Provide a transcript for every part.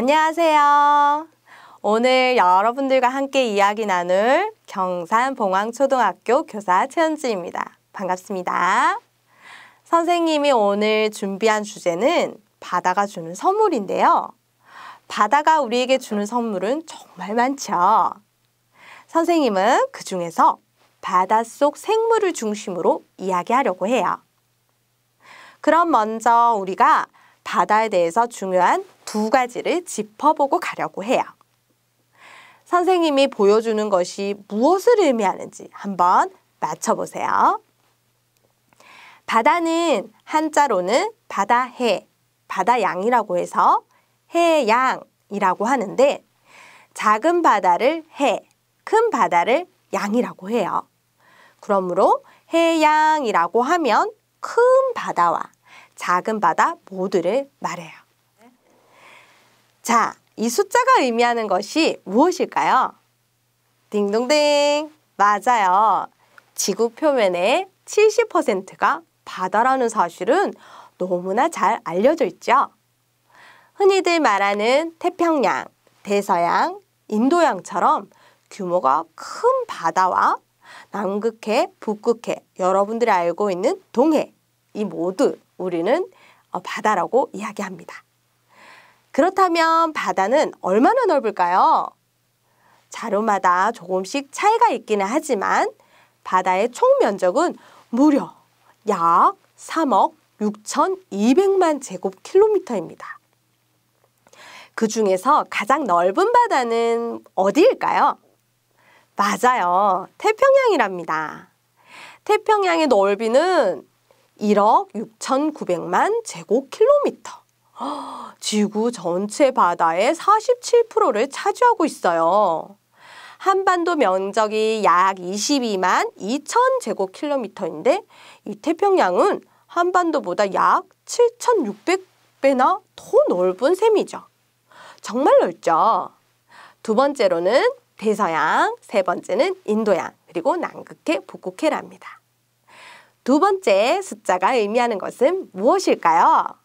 안녕하세요. 오늘 여러분들과 함께 이야기 나눌 경산봉황초등학교 교사 최은지입니다. 반갑습니다. 선생님이 오늘 준비한 주제는 바다가 주는 선물인데요. 바다가 우리에게 주는 선물은 정말 많죠. 선생님은 그 중에서 바닷속 생물을 중심으로 이야기하려고 해요. 그럼 먼저 우리가 바다에 대해서 중요한 두 가지를 짚어보고 가려고 해요. 선생님이 보여주는 것이 무엇을 의미하는지 한번 맞춰보세요. 바다는 한자로는 바다해, 바다양이라고 해서 해양이라고 하는데 작은 바다를 해, 큰 바다를 양이라고 해요. 그러므로 해양이라고 하면 큰 바다와 작은 바다 모두를 말해요. 자, 이 숫자가 의미하는 것이 무엇일까요? 딩동댕! 맞아요. 지구 표면의 70%가 바다라는 사실은 너무나 잘 알려져 있죠. 흔히들 말하는 태평양, 대서양, 인도양처럼 규모가 큰 바다와 남극해, 북극해, 여러분들이 알고 있는 동해, 이 모두 우리는 바다라고 이야기합니다. 그렇다면 바다는 얼마나 넓을까요? 자료마다 조금씩 차이가 있기는 하지만 바다의 총 면적은 무려 약 3억 6,200만 제곱킬로미터입니다. 그 중에서 가장 넓은 바다는 어디일까요? 맞아요. 태평양이랍니다. 태평양의 넓이는 1억 6,900만 제곱킬로미터. 지구 전체 바다의 47%를 차지하고 있어요. 한반도 면적이 약 22만 2천 제곱킬로미터인데 이 태평양은 한반도보다 약 7,600배나 더 넓은 셈이죠. 정말 넓죠. 두 번째로는 대서양, 세 번째는 인도양, 그리고 남극해, 북극해랍니다. 두 번째 숫자가 의미하는 것은 무엇일까요?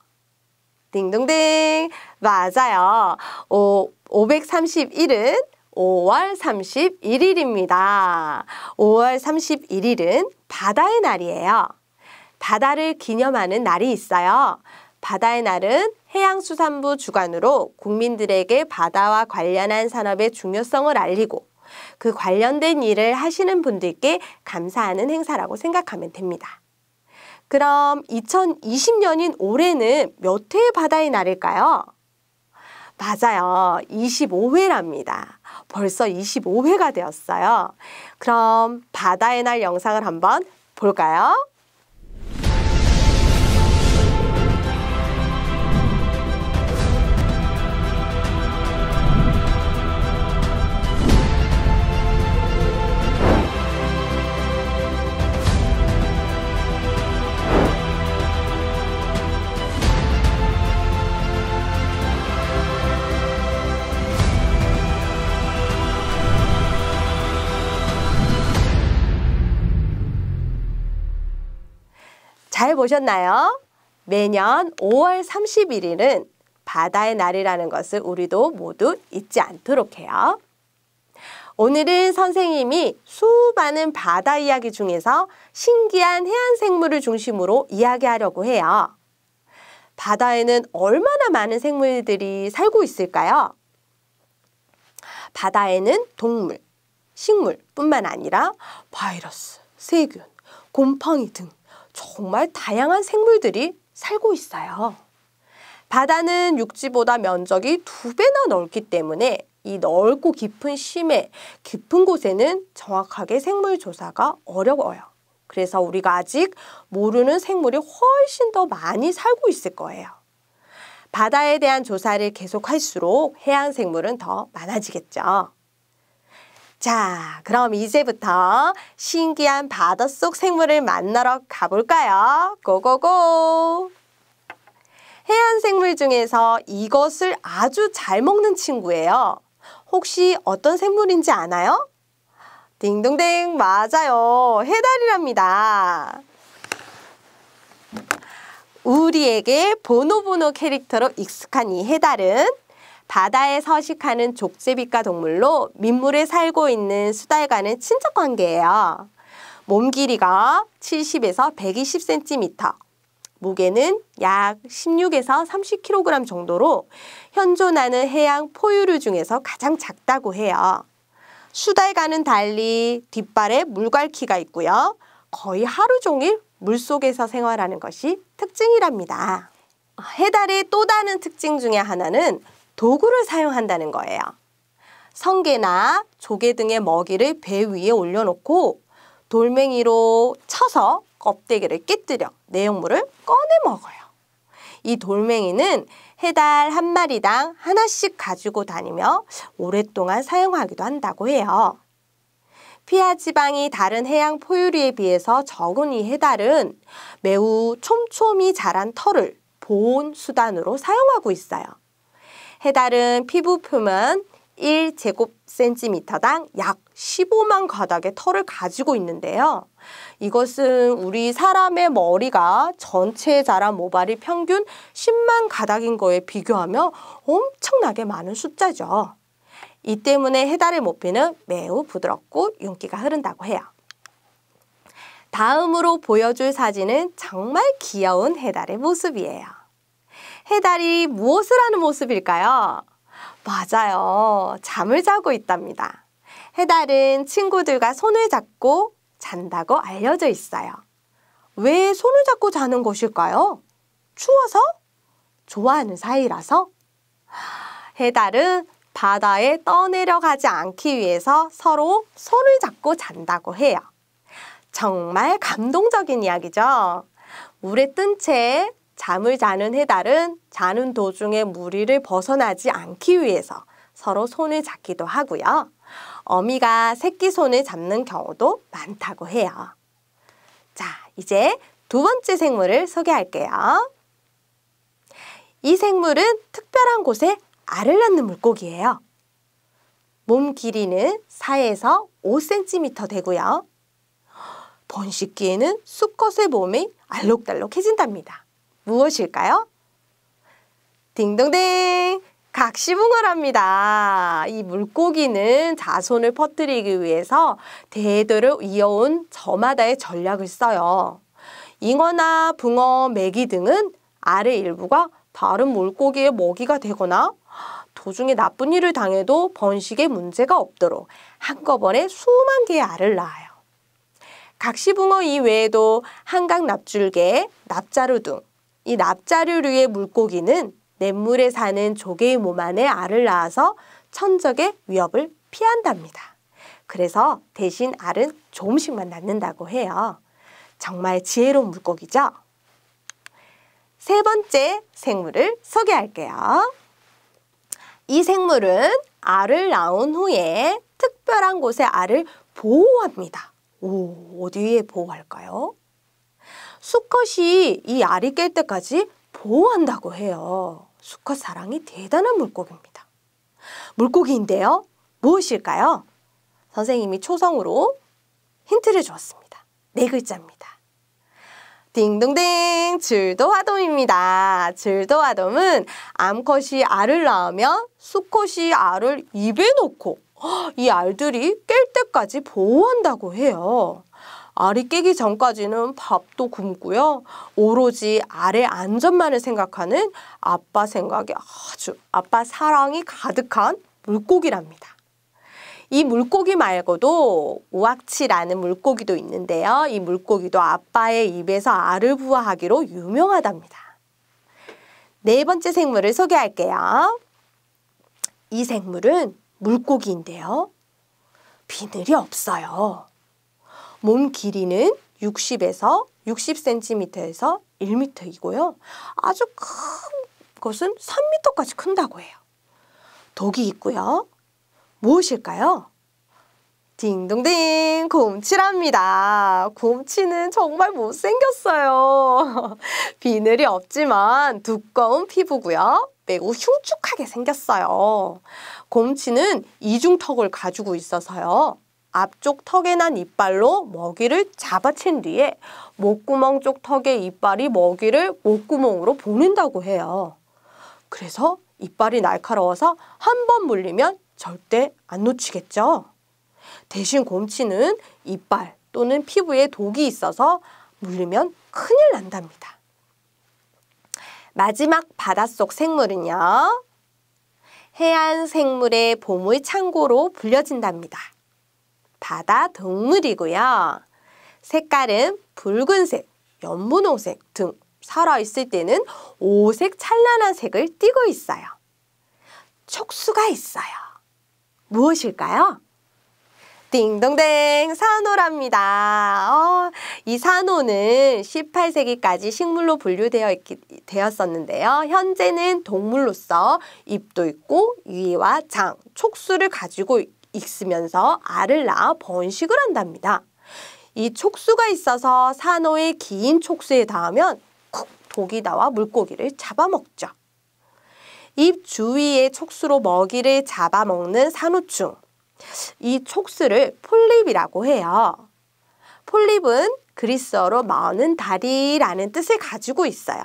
딩동댕! 맞아요. 531은 5월 31일입니다. 5월 31일은 바다의 날이에요. 바다를 기념하는 날이 있어요. 바다의 날은 해양수산부 주관으로 국민들에게 바다와 관련한 산업의 중요성을 알리고 그 관련된 일을 하시는 분들께 감사하는 행사라고 생각하면 됩니다. 그럼 2020년인 올해는 몇 회의 바다의 날일까요? 맞아요. 25회랍니다. 벌써 25회가 되었어요. 그럼 바다의 날 영상을 한번 볼까요? 잘 보셨나요? 매년 5월 31일은 바다의 날이라는 것을 우리도 모두 잊지 않도록 해요. 오늘은 선생님이 수많은 바다 이야기 중에서 신기한 해안생물을 중심으로 이야기하려고 해요. 바다에는 얼마나 많은 생물들이 살고 있을까요? 바다에는 동물, 식물뿐만 아니라 바이러스, 세균, 곰팡이 등 정말 다양한 생물들이 살고 있어요. 바다는 육지보다 면적이 2배나 넓기 때문에 이 넓고 깊은 심해, 깊은 곳에는 정확하게 생물 조사가 어려워요. 그래서 우리가 아직 모르는 생물이 훨씬 더 많이 살고 있을 거예요. 바다에 대한 조사를 계속할수록 해양 생물은 더 많아지겠죠. 자, 그럼 이제부터 신기한 바닷속 생물을 만나러 가볼까요? 고고고! 해안 생물 중에서 이것을 아주 잘 먹는 친구예요. 혹시 어떤 생물인지 아나요? 딩동댕! 맞아요. 해달이랍니다. 우리에게 보노보노 캐릭터로 익숙한 이 해달은 바다에 서식하는 족제비과 동물로 민물에 살고 있는 수달과는 친척 관계예요. 몸 길이가 70에서 120cm, 무게는 약 16에서 30kg 정도로 현존하는 해양 포유류 중에서 가장 작다고 해요. 수달과는 달리 뒷발에 물갈퀴가 있고요. 거의 하루 종일 물속에서 생활하는 것이 특징이랍니다. 해달의 또 다른 특징 중에 하나는 도구를 사용한다는 거예요. 성게나 조개 등의 먹이를 배 위에 올려놓고 돌멩이로 쳐서 껍데기를 깨뜨려 내용물을 꺼내 먹어요. 이 돌멩이는 해달 한 마리당 하나씩 가지고 다니며 오랫동안 사용하기도 한다고 해요. 피하 지방이 다른 해양 포유류에 비해서 적은 이 해달은 매우 촘촘히 자란 털을 보온 수단으로 사용하고 있어요. 해달은 피부 표면 1제곱센티미터당 약 15만 가닥의 털을 가지고 있는데요. 이것은 우리 사람의 머리가 전체에 자란 모발이 평균 10만 가닥인 거에 비교하면 엄청나게 많은 숫자죠. 이 때문에 해달의 모피는 매우 부드럽고 윤기가 흐른다고 해요. 다음으로 보여줄 사진은 정말 귀여운 해달의 모습이에요. 해달이 무엇을 하는 모습일까요? 맞아요. 잠을 자고 있답니다. 해달은 친구들과 손을 잡고 잔다고 알려져 있어요. 왜 손을 잡고 자는 것일까요? 추워서? 좋아하는 사이라서? 해달은 바다에 떠내려가지 않기 위해서 서로 손을 잡고 잔다고 해요. 정말 감동적인 이야기죠. 물에 뜬 채 잠을 자는 해달은 자는 도중에 무리를 벗어나지 않기 위해서 서로 손을 잡기도 하고요. 어미가 새끼 손을 잡는 경우도 많다고 해요. 자, 이제 두 번째 생물을 소개할게요. 이 생물은 특별한 곳에 알을 낳는 물고기예요. 몸 길이는 4에서 5cm 되고요. 번식기에는 수컷의 몸이 알록달록해진답니다. 무엇일까요? 딩동댕! 각시붕어랍니다. 이 물고기는 자손을 퍼뜨리기 위해서 대대로 이어온 저마다의 전략을 써요. 잉어나 붕어, 메기 등은 알의 일부가 다른 물고기의 먹이가 되거나 도중에 나쁜 일을 당해도 번식에 문제가 없도록 한꺼번에 수만 개의 알을 낳아요. 각시붕어 이외에도 한강납줄개, 납자루 등 이 납자루류의 물고기는 냇물에 사는 조개의 몸 안에 알을 낳아서 천적의 위협을 피한답니다. 그래서 대신 알은 조금씩만 낳는다고 해요. 정말 지혜로운 물고기죠? 세 번째 생물을 소개할게요. 이 생물은 알을 낳은 후에 특별한 곳에 알을 보호합니다. 어디에 보호할까요? 수컷이 이 알이 깰 때까지 보호한다고 해요. 수컷 사랑이 대단한 물고기입니다. 물고기인데요. 무엇일까요? 선생님이 초성으로 힌트를 주었습니다. 4글자입니다. 딩동댕! 줄도화돔입니다. 줄도화돔은 암컷이 알을 낳으면 수컷이 알을 입에 넣고 이 알들이 깰 때까지 보호한다고 해요. 알이 깨기 전까지는 밥도 굶고요. 오로지 알의 안전만을 생각하는 아빠 생각에 아빠 사랑이 가득한 물고기랍니다. 이 물고기 말고도 우악치라는 물고기도 있는데요. 이 물고기도 아빠의 입에서 알을 부화하기로 유명하답니다. 네 번째 생물을 소개할게요. 이 생물은 물고기인데요. 비늘이 없어요. 몸 길이는 60에서 60cm에서 1m이고요. 아주 큰 것은 3m까지 큰다고 해요. 독이 있고요. 무엇일까요? 딩동댕! 곰치랍니다. 곰치는 정말 못생겼어요. 비늘이 없지만 두꺼운 피부고요. 매우 흉측하게 생겼어요. 곰치는 이중턱을 가지고 있어서요. 앞쪽 턱에 난 이빨로 먹이를 잡아챈 뒤에 목구멍 쪽 턱의 이빨이 먹이를 목구멍으로 보낸다고 해요. 그래서 이빨이 날카로워서 한 번 물리면 절대 안 놓치겠죠. 대신 곰치는 이빨 또는 피부에 독이 있어서 물리면 큰일 난답니다. 마지막 바닷속 생물은요. 해안 생물의 보물 창고로 불려진답니다. 바다 동물이고요. 색깔은 붉은색, 연분홍색 등 살아있을 때는 오색 찬란한 색을 띠고 있어요. 촉수가 있어요. 무엇일까요? 딩동댕, 산호랍니다. 이 산호는 18세기까지 식물로 분류되었었는데요. 현재는 동물로서 입도 있고 위와 장, 촉수를 가지고 있으면서 알을 낳아 번식을 한답니다. 이 촉수가 있어서 산호의 긴 촉수에 닿으면 쿡 독이 나와 물고기를 잡아먹죠. 입 주위의 촉수로 먹이를 잡아먹는 산호충. 이 촉수를 폴립이라고 해요. 폴립은 그리스어로 많은 다리라는 뜻을 가지고 있어요.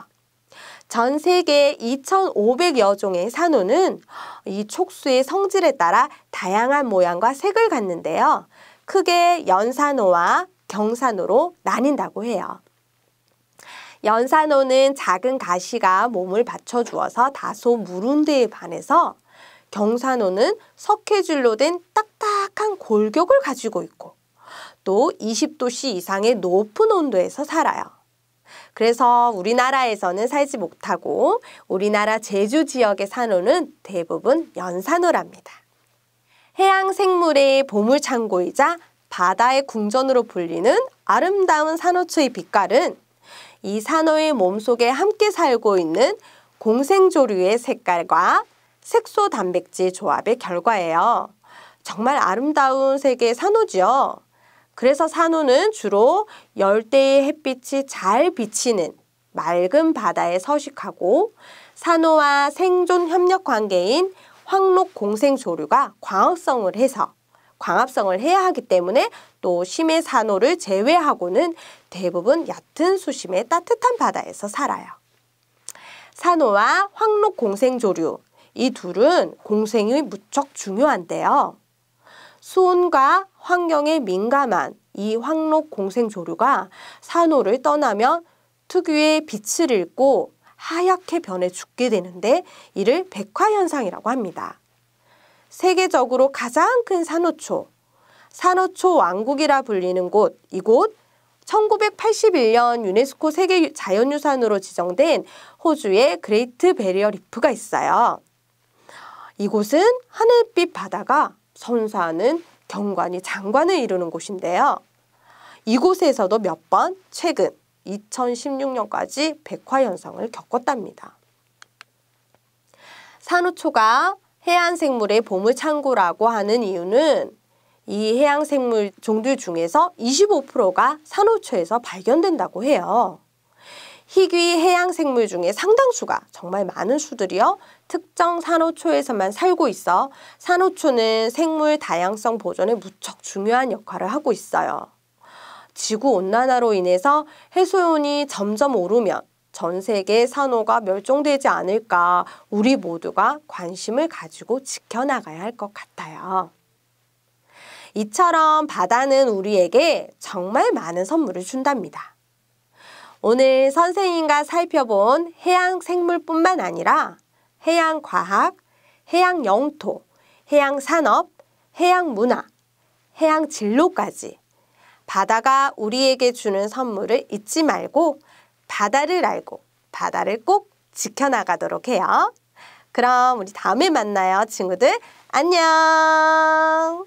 전 세계 2,500여 종의 산호는 이 촉수의 성질에 따라 다양한 모양과 색을 갖는데요. 크게 연산호와 경산호로 나뉜다고 해요. 연산호는 작은 가시가 몸을 받쳐주어서 다소 무른 데에 반해서 경산호는 석회줄로 된 딱딱한 골격을 가지고 있고 또 20도씨 이상의 높은 온도에서 살아요. 그래서 우리나라에서는 살지 못하고 우리나라 제주 지역의 산호는 대부분 연산호랍니다. 해양 생물의 보물창고이자 바다의 궁전으로 불리는 아름다운 산호초의 빛깔은 이 산호의 몸속에 함께 살고 있는 공생조류의 색깔과 색소 단백질 조합의 결과예요. 정말 아름다운 색의 산호죠. 그래서 산호는 주로 열대의 햇빛이 잘 비치는 맑은 바다에 서식하고 산호와 생존 협력 관계인 황록 공생조류가 광합성을 해야 하기 때문에 또 심해 산호를 제외하고는 대부분 얕은 수심의 따뜻한 바다에서 살아요. 산호와 황록 공생조류, 이 둘은 공생이 무척 중요한데요. 수온과 환경에 민감한 이 황록 공생조류가 산호를 떠나면 특유의 빛을 잃고 하얗게 변해 죽게 되는데 이를 백화현상이라고 합니다. 세계적으로 가장 큰 산호초, 산호초 왕국이라 불리는 곳, 이곳 1981년 유네스코 세계 자연유산으로 지정된 호주의 그레이트 베리어 리프가 있어요. 이곳은 하늘빛 바다가 선사하는 경관이 장관을 이루는 곳인데요. 이곳에서도 몇 번 최근 2016년까지 백화현상을 겪었답니다. 산호초가 해안생물의 보물창고라고 하는 이유는 이 해양생물 종들 중에서 25%가 산호초에서 발견된다고 해요. 희귀 해양생물 중에 상당수가, 정말 많은 수들이요, 특정 산호초에서만 살고 있어 산호초는 생물 다양성 보존에 무척 중요한 역할을 하고 있어요. 지구온난화로 인해서 해수온이 점점 오르면 전 세계 산호가 멸종되지 않을까 우리 모두가 관심을 가지고 지켜나가야 할 것 같아요. 이처럼 바다는 우리에게 정말 많은 선물을 준답니다. 오늘 선생님과 살펴본 해양생물뿐만 아니라 해양과학, 해양영토, 해양산업, 해양문화, 해양진로까지 바다가 우리에게 주는 선물을 잊지 말고 바다를 알고 바다를 꼭 지켜나가도록 해요. 그럼 우리 다음에 만나요, 친구들. 안녕!